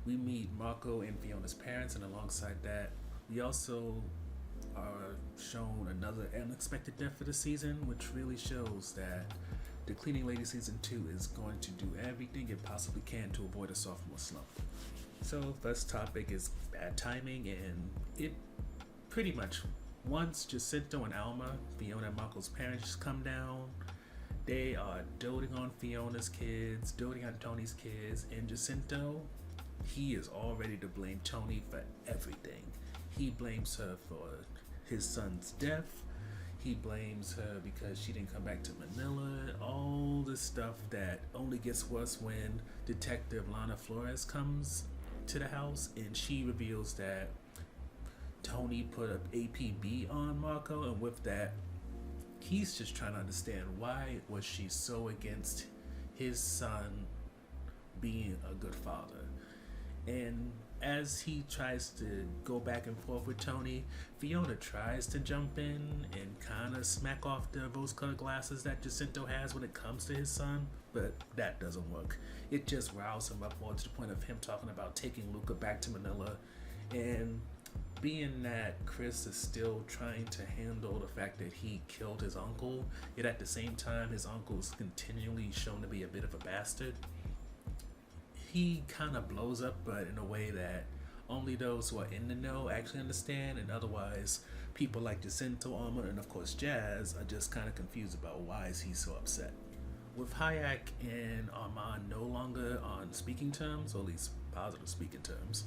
we meet Marco and Fiona's parents, and alongside that, we also are shown another unexpected death for the season, which really shows that the Cleaning Lady season 2 is going to do everything it possibly can to avoid a sophomore slump. So, first topic is bad timing, and it pretty much once Jacinto and Alma, Fiona and Marco's parents, come down, they are doting on Fiona's kids, doting on Tony's kids, and Jacinto, he is all ready to blame Tony for everything. He blames her for his son's death. He blames her because she didn't come back to Manila. All this stuff that only gets worse when Detective Lana Flores comes to the house and she reveals that Tony put up APB on Marco, and with that, he's just trying to understand why was she so against his son being a good father. And as he tries to go back and forth with Tony, Fiona tries to jump in and kind of smack off the rose-colored glasses that Jacinto has when it comes to his son, but that doesn't work. It just riles him up more to the point of him talking about taking Luca back to Manila, and being that Chris is still trying to handle the fact that he killed his uncle, yet at the same time his uncle is continually shown to be a bit of a bastard, he kind of blows up, but in a way that only those who are in the know actually understand, and otherwise people like Jacinto, Alma, and of course Jazz are just kind of confused about why is he so upset. With Hayek and Armand no longer on speaking terms, or at least positive speaking terms,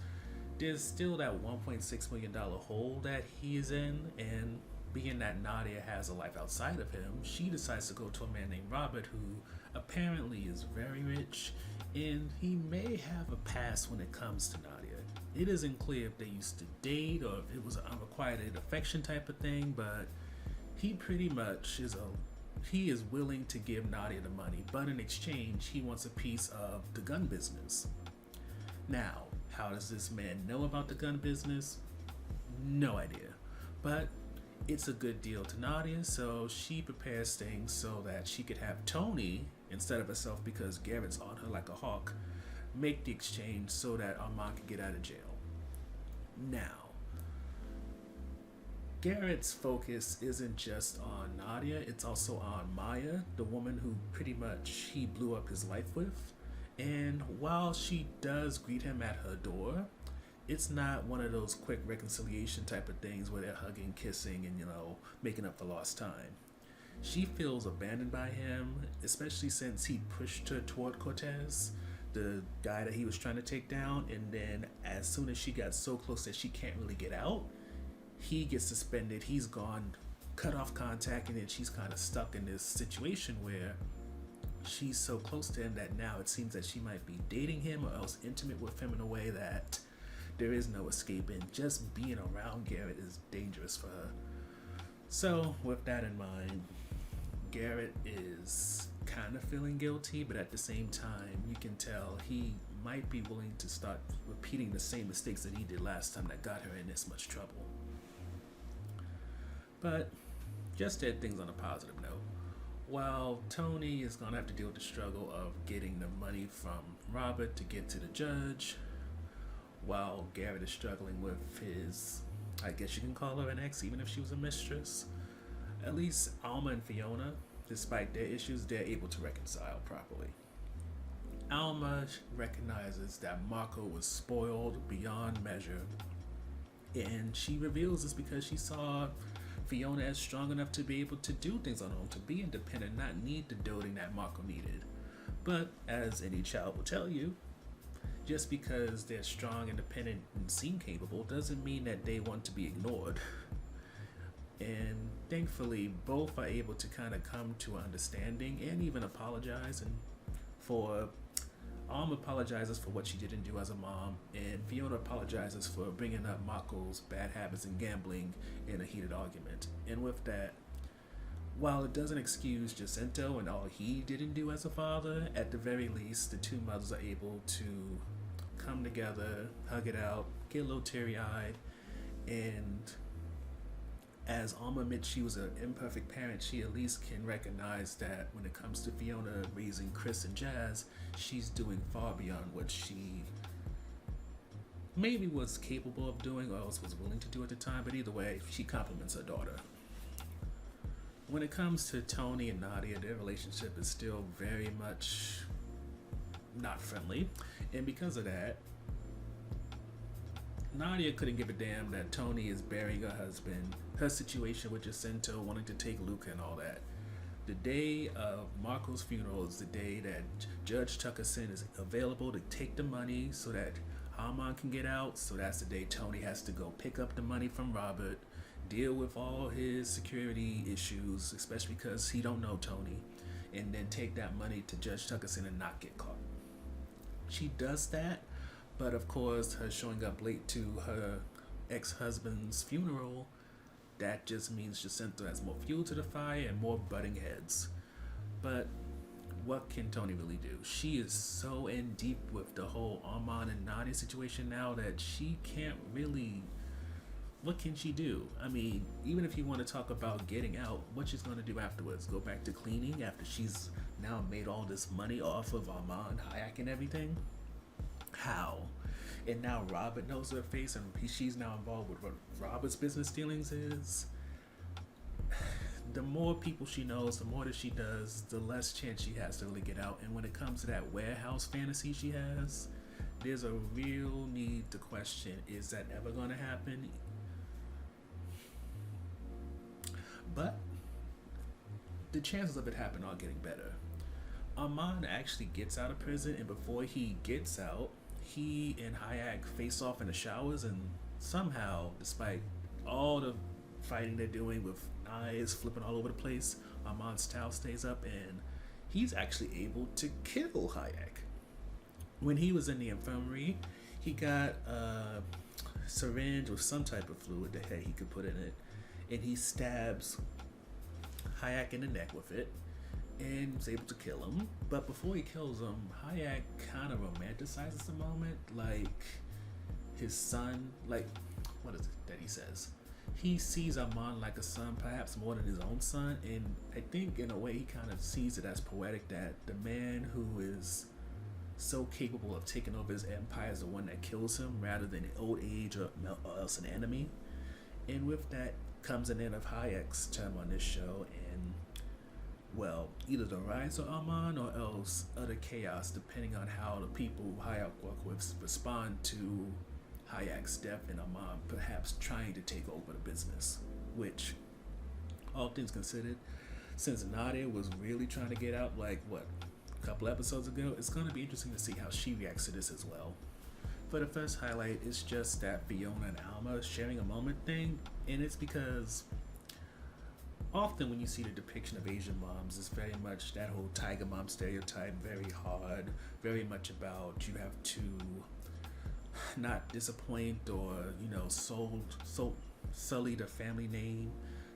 there's still that $1.6 million hole that he is in, and being that Nadia has a life outside of him, she decides to go to a man named Robert who apparently is very rich, and he may have a past when it comes to Nadia. It isn't clear if they used to date or if it was an unrequited affection type of thing, but he pretty much he is willing to give Nadia the money, but in exchange he wants a piece of the gun business. Now, how does this man know about the gun business? No idea. But it's a good deal to Nadia, so she prepares things so that she could have Tony, instead of herself because Garrett's on her like a hawk, make the exchange so that Armand can get out of jail. Now, Garrett's focus isn't just on Nadia, it's also on Maya, the woman who pretty much he blew up his life with. And while she does greet him at her door, it's not one of those quick reconciliation type of things where they're hugging, kissing, and making up for lost time. She feels abandoned by him, especially since he pushed her toward Cortez, the guy that he was trying to take down, and then as soon as she got so close that she can't really get out, he gets suspended, he's gone, cut off contact, and then she's kind of stuck in this situation where she's so close to him that now it seems that she might be dating him or else intimate with him in a way that there is no escape, and just being around Garrett is dangerous for her. So with that in mind, Garrett is kind of feeling guilty, but at the same time you can tell he might be willing to start repeating the same mistakes that he did last time that got her in this much trouble. But just to end things on a positive note, while Tony is going to have to deal with the struggle of getting the money from Robert to get to the judge, while Garrett is struggling with his, I guess you can call her an ex, even if she was a mistress, at least Alma and Fiona, despite their issues, they're able to reconcile properly. Alma recognizes that Marco was spoiled beyond measure, and she reveals this because she saw Fiona as strong enough to be able to do things on her own, to be independent, not need the doting that Marco needed. But as any child will tell you, just because they're strong, independent, and seem capable doesn't mean that they want to be ignored. And thankfully, both are able to kind of come to an understanding and even apologize. And for Alma apologizes for what she didn't do as a mom, and Fiona apologizes for bringing up Marco's bad habits and gambling in a heated argument. And with that, while it doesn't excuse Jacinto and all he didn't do as a father, at the very least, the two mothers are able to come together, hug it out, get a little teary-eyed, and as Alma admits she was an imperfect parent, she at least can recognize that when it comes to Fiona raising Chris and Jazz, she's doing far beyond what she maybe was capable of doing or else was willing to do at the time, but either way, she compliments her daughter. When it comes to Tony and Nadia, their relationship is still very much not friendly, and because of that, Nadia couldn't give a damn that Tony is burying her husband, her situation with Jacinto wanting to take Luca and all that. The day of Marco's funeral is the day that Judge Tuckerson is available to take the money so that Armand can get out. So that's the day Tony has to go pick up the money from Robert, deal with all his security issues, especially because he don't know Tony, and then take that money to Judge Tuckerson and not get caught. She does that, but of course, her showing up late to her ex-husband's funeral, that just means Jacinto has more fuel to the fire and more butting heads. But what can Tony really do? She is so in deep with the whole Armand and Nadia situation now that she can't really. What can she do? I mean, even if you want to talk about getting out, what she's going to do afterwards? Go back to cleaning after she's now made all this money off of Armand, Hayek, and everything? How? And now Robert knows her face, and she's now involved with what Robert's business dealings is. The more people she knows, the more that she does, the less chance she has to really get out. And when it comes to that warehouse fantasy she has, there's a real need to question, is that ever going to happen? But the chances of it happening are getting better. Armand actually gets out of prison, and before he gets out, he and Hayek face off in the showers, and somehow, despite all the fighting they're doing with knives flipping all over the place, Armand's towel stays up, and he's actually able to kill Hayek. When he was in the infirmary, he got a syringe with some type of fluid that he could put in it, and he stabs Hayek in the neck with it, and was able to kill him. But before he kills him, Hayek kind of romanticizes the moment, like his son, like, what is it that he says? He sees Armand like a son, perhaps more than his own son, and I think in a way he kind of sees it as poetic that the man who is so capable of taking over his empire is the one that kills him rather than old age or else an enemy. And with that comes an end of Hayek's term on this show, and well, either the rise of Armand or else utter chaos, depending on how the people Hayek work with respond to Hayek's death and Armand perhaps trying to take over the business. Which, all things considered, since Nadia was really trying to get out, like what, a couple episodes ago, it's going to be interesting to see how she reacts to this as well. For the first highlight, it's just that Fiona and Alma sharing a moment thing, and it's because often when you see the depiction of Asian moms, it's very much that whole tiger mom stereotype, very hard, very much about you have to not disappoint or, sully the family name.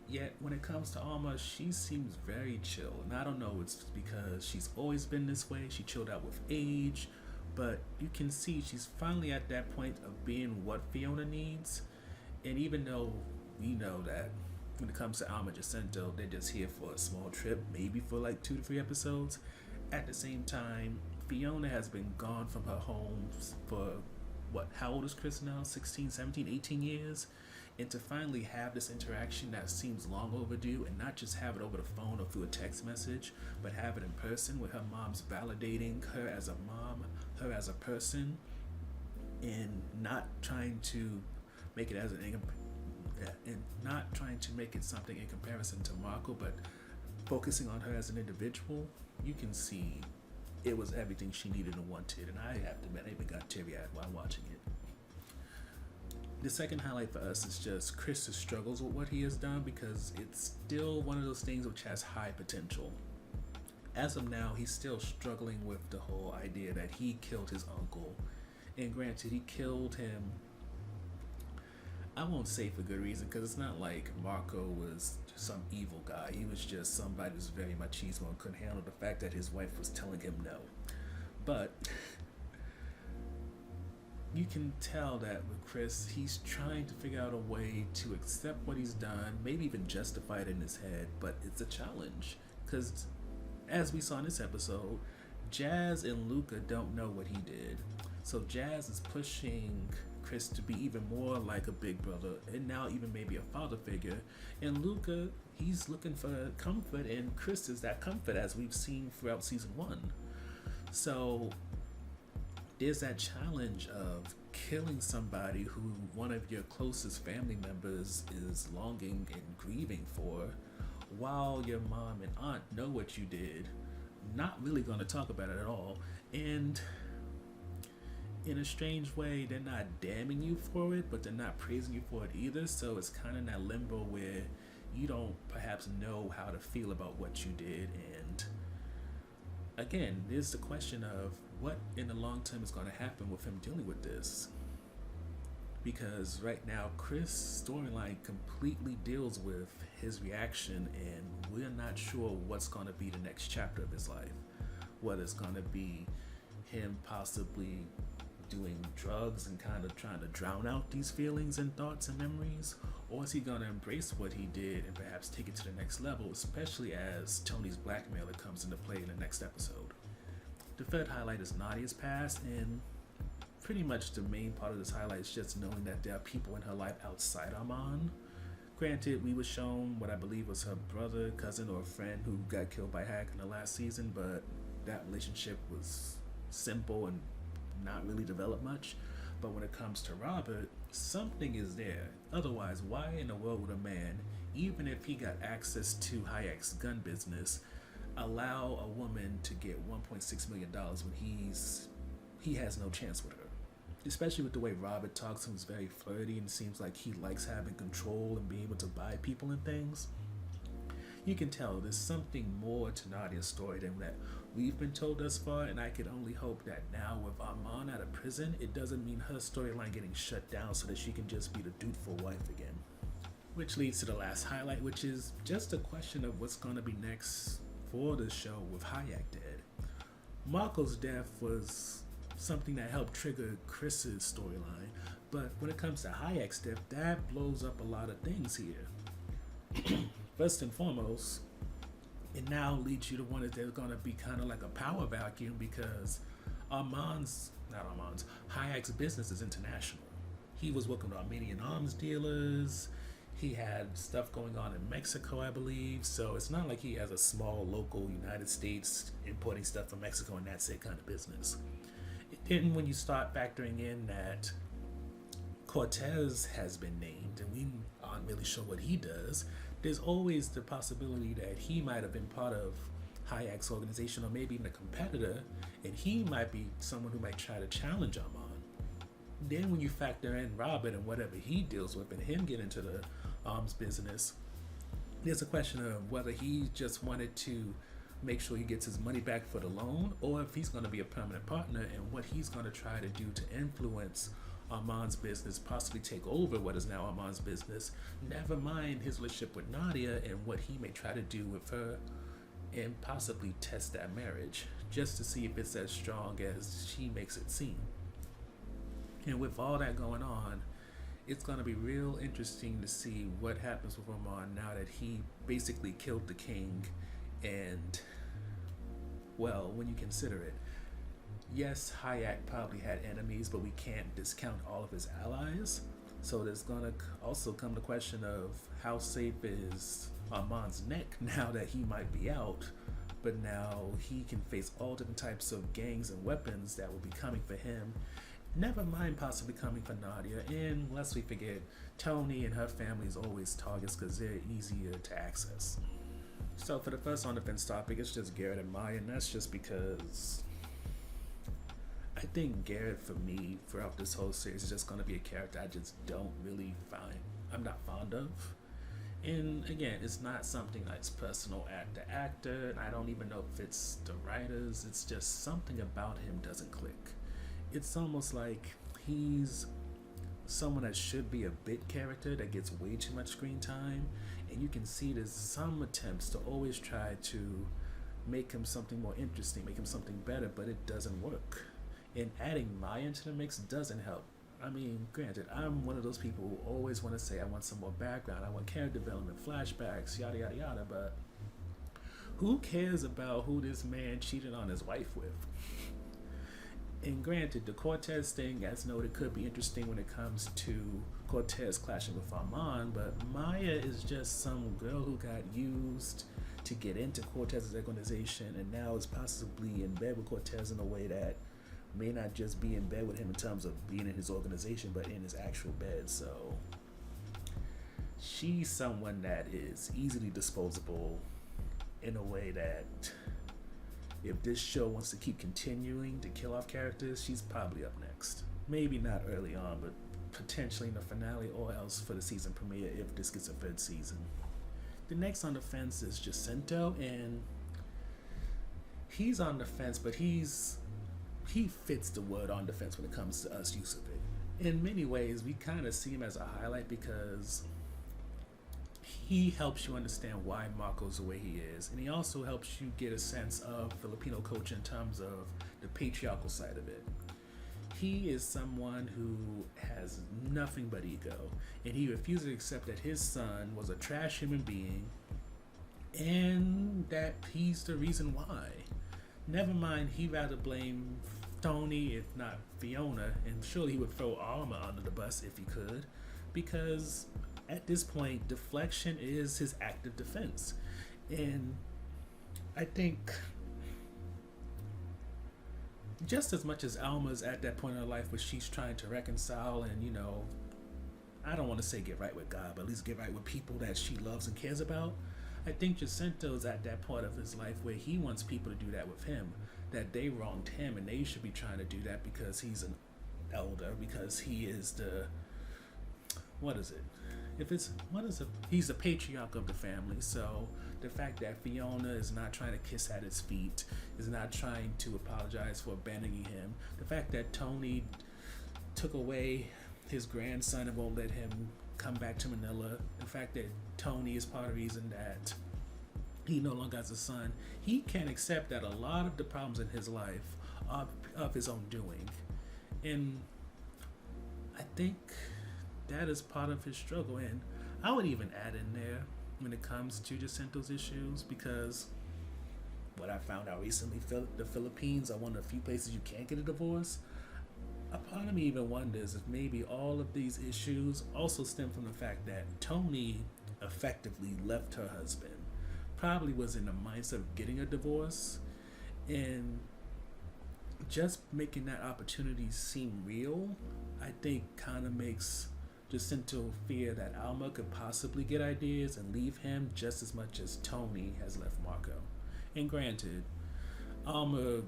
Yet when it comes to Alma, she seems very chill. And I don't know, it's because she's always been this way, she chilled out with age, but you can see she's finally at that point of being what Fiona needs. And even though we know that when it comes to Alma Jacinto, they're just here for a small trip, maybe for like 2 to 3 episodes, at the same time, Fiona has been gone from her home for how old is Chris now? 16, 17, 18 years? And to finally have this interaction that seems long overdue, and not just have it over the phone or through a text message, but have it in person with her mom's validating her as a mom, her as a person, and not trying to make it something in comparison to Marco, but focusing on her as an individual. You can see it was everything she needed and wanted, and I have to admit, I even got teary-eyed while watching it. The second highlight for us is just Chris's struggles with what he has done, because it's still one of those things which has high potential. As of now, he's still struggling with the whole idea that he killed his uncle. And granted, he killed him, I won't say for good reason, because it's not like Marco was some evil guy. He was just somebody who's very machismo and couldn't handle the fact that his wife was telling him no. But you can tell that with Chris, he's trying to figure out a way to accept what he's done, maybe even justify it in his head, but it's a challenge. Because as we saw in this episode, Jazz and Luca don't know what he did. So Jazz is pushing Chris to be even more like a big brother, and now even maybe a father figure. And Luca, he's looking for comfort, and Chris is that comfort, as we've seen throughout season 1. So there's that challenge of killing somebody who one of your closest family members is longing and grieving for, while your mom and aunt know what you did, not really going to talk about it at all, and in a strange way, they're not damning you for it, but they're not praising you for it either. So it's kind of in that limbo where you don't perhaps know how to feel about what you did. And again, there's the question of what in the long term is going to happen with him dealing with this. Because right now, Chris' storyline completely deals with his reaction, and we're not sure what's going to be the next chapter of his life. Whether it's going to be him possibly doing drugs and kind of trying to drown out these feelings and thoughts and memories, or is he going to embrace what he did and perhaps take it to the next level, especially as Tony's blackmailer comes into play in the next episode. The third highlight is Nadia's past, and pretty much the main part of this highlight is just knowing that there are people in her life outside Armand. Granted, we were shown what I believe was her brother, cousin, or friend who got killed by Hack in the last season, but that relationship was simple and not really developed much. But when it comes to Robert, something is there. Otherwise, why in the world would a man, even if he got access to Hayek's gun business, allow a woman to get $1.6 million when he has no chance with her? Especially with the way Robert talks, and is very flirty and seems like he likes having control and being able to buy people and things. You can tell there's something more to Nadia's story than that we've been told thus far, and I can only hope that now with Armand out of prison, it doesn't mean her storyline getting shut down so that she can just be the dutiful wife again. Which leads to the last highlight, which is just a question of what's going to be next for the show with Hayek dead. Marco's death was something that helped trigger Chris's storyline, but when it comes to Hayek's death, that blows up a lot of things here. First and foremost, it now leads you to wonder if there's going to be kind of like a power vacuum, because Hayek's business is international. He was working with Armenian arms dealers. He had stuff going on in Mexico, I believe. So it's not like he has a small local United States importing stuff from Mexico and that's it kind of business. Then when you start factoring in that Cortez has been named and we aren't really sure what he does, there's always the possibility that he might have been part of Hayek's organization, or maybe even a competitor, and he might be someone who might try to challenge Armand. Then when you factor in Robert and whatever he deals with and him get into the arms business, there's a question of whether he just wanted to make sure he gets his money back for the loan, or if he's going to be a permanent partner and what he's going to try to do to influence Armand's business, possibly take over what is now Armand's business, never mind his relationship with Nadia and what he may try to do with her, and possibly test that marriage just to see if it's as strong as she makes it seem. And with all that going on, it's going to be real interesting to see what happens with Armand now that he basically killed the king. And, well, when you consider it, yes, Hayek probably had enemies, but we can't discount all of his allies. So there's going to also come the question of how safe is Armand's neck now that he might be out, but now he can face all different types of gangs and weapons that will be coming for him. Never mind possibly coming for Nadia, and lest we forget, Tony and her family is always targets because they're easier to access. So for the first on the fence topic, it's just Garrett and Maya, and that's just because I think Garrett, for me, throughout this whole series, is just going to be a character I just don't really I'm not fond of. And again, it's not something that's personal at the actor, and I don't even know if it's the writers. It's just something about him doesn't click. It's almost like he's someone that should be a bit character that gets way too much screen time, and you can see there's some attempts to always try to make him something more interesting, make him something better, but it doesn't work. And adding Maya into the mix doesn't help. I mean, granted, I'm one of those people who always want to say I want some more background, I want character development, flashbacks, yada yada yada, but who cares about who this man cheated on his wife with? And granted, the Cortez thing, as noted, could be interesting when it comes to Cortez clashing with Armand, but Maya is just some girl who got used to get into Cortez's organization and now is possibly in bed with Cortez in a way that may not just be in bed with him in terms of being in his organization, but in his actual bed. So she's someone that is easily disposable in a way that if this show wants to keep continuing to kill off characters, she's probably up next. Maybe not early on, but potentially in the finale or else for the season premiere if this gets a third season. The next on the fence is Jacinto, and he's on the fence, but he fits the word on the fence when it comes to us use of it. In many ways, we kind of see him as a highlight because he helps you understand why Marco's the way he is, and he also helps you get a sense of Filipino culture in terms of the patriarchal side of it. He is someone who has nothing but ego, and he refuses to accept that his son was a trash human being and that he's the reason why. Never mind, he'd rather blame Tony, if not Fiona, and surely he would throw Alma under the bus if he could, because at this point, deflection is his active defense. And I think just as much as Alma's at that point in her life where she's trying to reconcile and, I don't want to say get right with God, but at least get right with people that she loves and cares about, I think Jacinto's at that part of his life where he wants people to do that with him, that they wronged him and they should be trying to do that because he's an elder, because he is the, he's the patriarch of the family. So the fact that Fiona is not trying to kiss at his feet, is not trying to apologize for abandoning him, the fact that Tony took away his grandson and won't let him come back to Manila, the fact that Tony is part of the reason that he no longer has a son, he can accept that a lot of the problems in his life are of his own doing. And I think that is part of his struggle, and I would even add in there when it comes to Jacinto's issues, because what I found out recently, the Philippines are one of the few places you can't get a divorce. A part of me even wonders if maybe all of these issues also stem from the fact that Tony effectively left her husband, probably was in the mindset of getting a divorce, and just making that opportunity seem real, I think kind of makes Jacinto fear that Alma could possibly get ideas and leave him just as much as Tony has left Marco. And granted, Alma,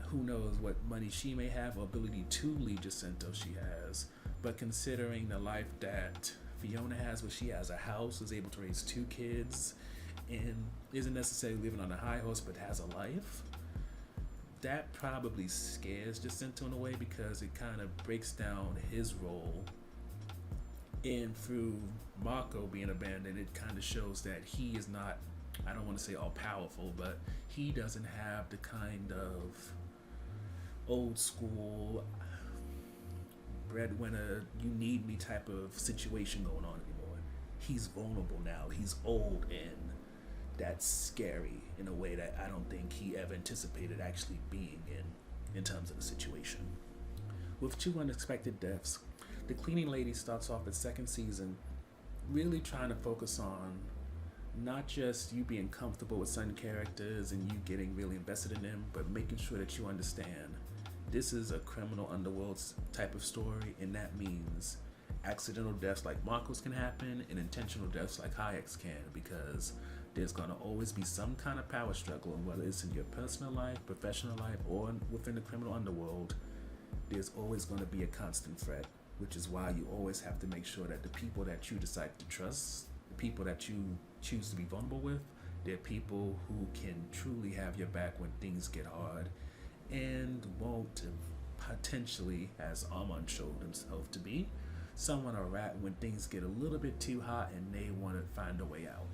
who knows what money she may have or ability to leave Jacinto she has, but considering the life that Fiona has, where she has a house, is able to raise 2 kids, and isn't necessarily living on a high horse but has a life, that probably scares Jacinto in a way, because it kind of breaks down his role. And through Marco being abandoned, it kind of shows that he is not, I don't want to say all powerful, but he doesn't have the kind of old school breadwinner, you need me type of situation going on anymore. He's vulnerable now. He's old, and that's scary in a way that I don't think he ever anticipated actually being in terms of the situation. With 2 unexpected deaths, the cleaning lady starts off its 2nd season really trying to focus on not just you being comfortable with certain characters and you getting really invested in them, but making sure that you understand this is a criminal underworld type of story, and that means accidental deaths like Marco's can happen and intentional deaths like Hayek's can, because there's going to always be some kind of power struggle, and whether it's in your personal life, professional life, or within the criminal underworld, there's always going to be a constant threat, which is why you always have to make sure that the people that you decide to trust, the people that you choose to be vulnerable with, they're people who can truly have your back when things get hard, and won't potentially, as Armand showed himself to be, someone or rat when things get a little bit too hot and they want to find a way out.